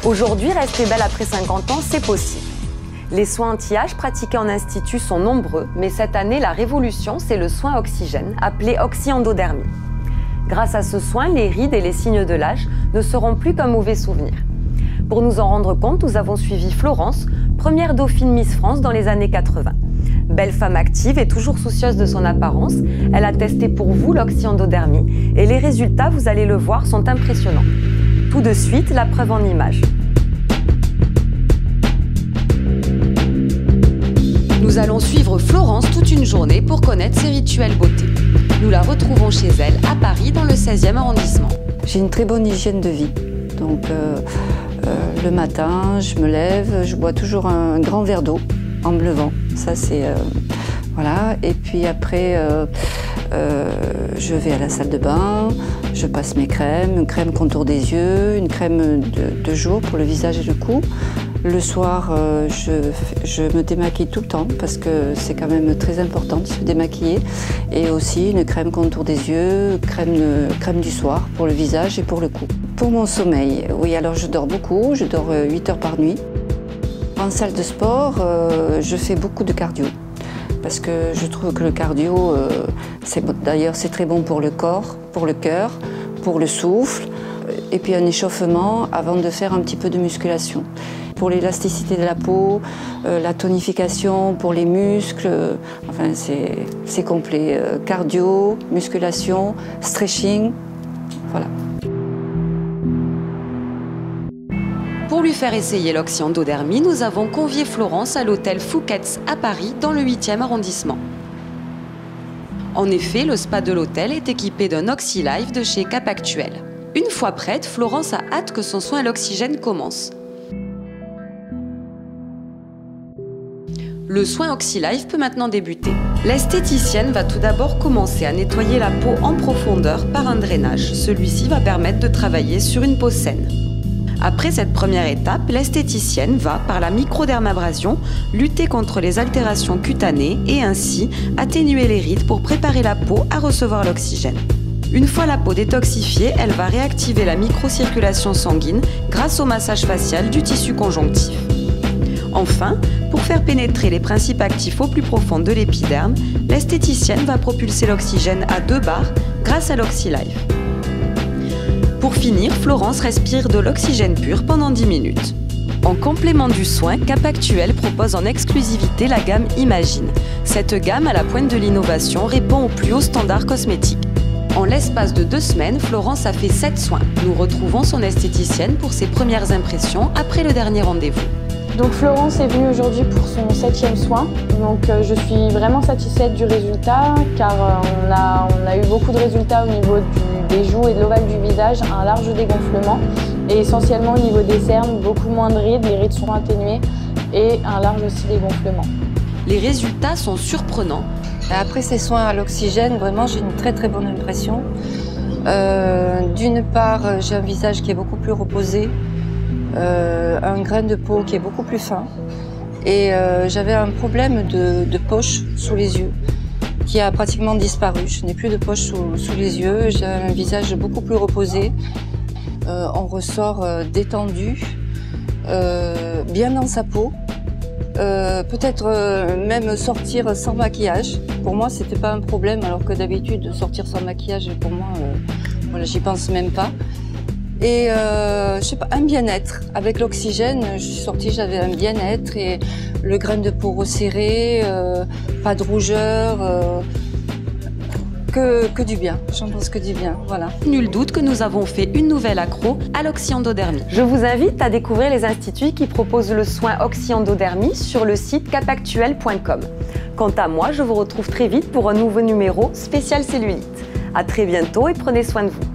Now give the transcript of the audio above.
Aujourd'hui, rester belle après 50 ans, c'est possible. Les soins anti-âge pratiqués en institut sont nombreux, mais cette année, la révolution, c'est le soin oxygène, appelé oxyendodermie. Grâce à ce soin, les rides et les signes de l'âge ne seront plus qu'un mauvais souvenir. Pour nous en rendre compte, nous avons suivi Florence, première dauphine Miss France dans les années 80. Belle femme active et toujours soucieuse de son apparence, elle a testé pour vous l'oxyendodermie et les résultats, vous allez le voir, sont impressionnants. Tout de suite, la preuve en images. Nous allons suivre Florence toute une journée pour connaître ses rituels beauté. Nous la retrouvons chez elle à Paris dans le 16e arrondissement. J'ai une très bonne hygiène de vie. Donc le matin, je me lève, je bois toujours un grand verre d'eau en me levant. Ça c'est voilà. Et puis après, je vais à la salle de bain, je passe mes crèmes, une crème contour des yeux, une crème de jour pour le visage et le cou. Le soir, je me démaquille tout le temps parce que c'est quand même très important de se démaquiller. Et aussi une crème contour des yeux, crème du soir pour le visage et pour le cou. Pour mon sommeil, oui, alors je dors beaucoup, je dors 8 heures par nuit. En salle de sport, je fais beaucoup de cardio parce que je trouve que le cardio, d'ailleurs c'est très bon pour le corps, pour le cœur, pour le souffle et puis un échauffement avant de faire un petit peu de musculation. Pour l'élasticité de la peau, la tonification pour les muscles, enfin c'est complet. Cardio, musculation, stretching, voilà. Pour lui faire essayer l'oxyendodermie, nous avons convié Florence à l'hôtel Fouquet's à Paris dans le 8e arrondissement. En effet, le spa de l'hôtel est équipé d'un OxyLife de chez Cap Actuel. Une fois prête, Florence a hâte que son soin à l'oxygène commence. Le soin OxyLife peut maintenant débuter. L'esthéticienne va tout d'abord commencer à nettoyer la peau en profondeur par un drainage. Celui-ci va permettre de travailler sur une peau saine. Après cette première étape, l'esthéticienne va, par la microdermabrasion, lutter contre les altérations cutanées et ainsi atténuer les rides pour préparer la peau à recevoir l'oxygène. Une fois la peau détoxifiée, elle va réactiver la microcirculation sanguine grâce au massage facial du tissu conjonctif. Enfin, pour faire pénétrer les principes actifs au plus profond de l'épiderme, l'esthéticienne va propulser l'oxygène à 2 bars grâce à l'OxyLife. Pour finir, Florence respire de l'oxygène pur pendant 10 minutes. En complément du soin, Cap Actuel propose en exclusivité la gamme Imagine. Cette gamme à la pointe de l'innovation répond aux plus hauts standards cosmétiques. En l'espace de 2 semaines, Florence a fait 7 soins. Nous retrouvons son esthéticienne pour ses premières impressions après le dernier rendez-vous. Donc Florence est venue aujourd'hui pour son 7e soin. Donc je suis vraiment satisfaite du résultat car on a eu beaucoup de résultats au niveau des joues et de l'ovale du visage, un large dégonflement et essentiellement au niveau des cernes, beaucoup moins de rides, les rides sont atténuées et un large aussi dégonflement. Les résultats sont surprenants. Après ces soins à l'oxygène, vraiment j'ai une très bonne impression. D'une part, j'ai un visage qui est beaucoup plus reposé. Un grain de peau qui est beaucoup plus fin et j'avais un problème de poche sous les yeux qui a pratiquement disparu. Je n'ai plus de poche sous les yeux, j'ai un visage beaucoup plus reposé. On ressort détendu, bien dans sa peau, peut-être même sortir sans maquillage. Pour moi, c'était pas un problème alors que d'habitude sortir sans maquillage, pour moi, voilà, j'y pense même pas. Et je sais pas, un bien-être. Avec l'oxygène, je suis sortie, j'avais un bien-être et le grain de peau resserré, pas de rougeur, que du bien. J'en pense que du bien, voilà. Nul doute que nous avons fait une nouvelle accro à l'oxyendodermie. Je vous invite à découvrir les instituts qui proposent le soin oxyendodermie sur le site capactuel.com. Quant à moi, je vous retrouve très vite pour un nouveau numéro spécial cellulite. À très bientôt et prenez soin de vous.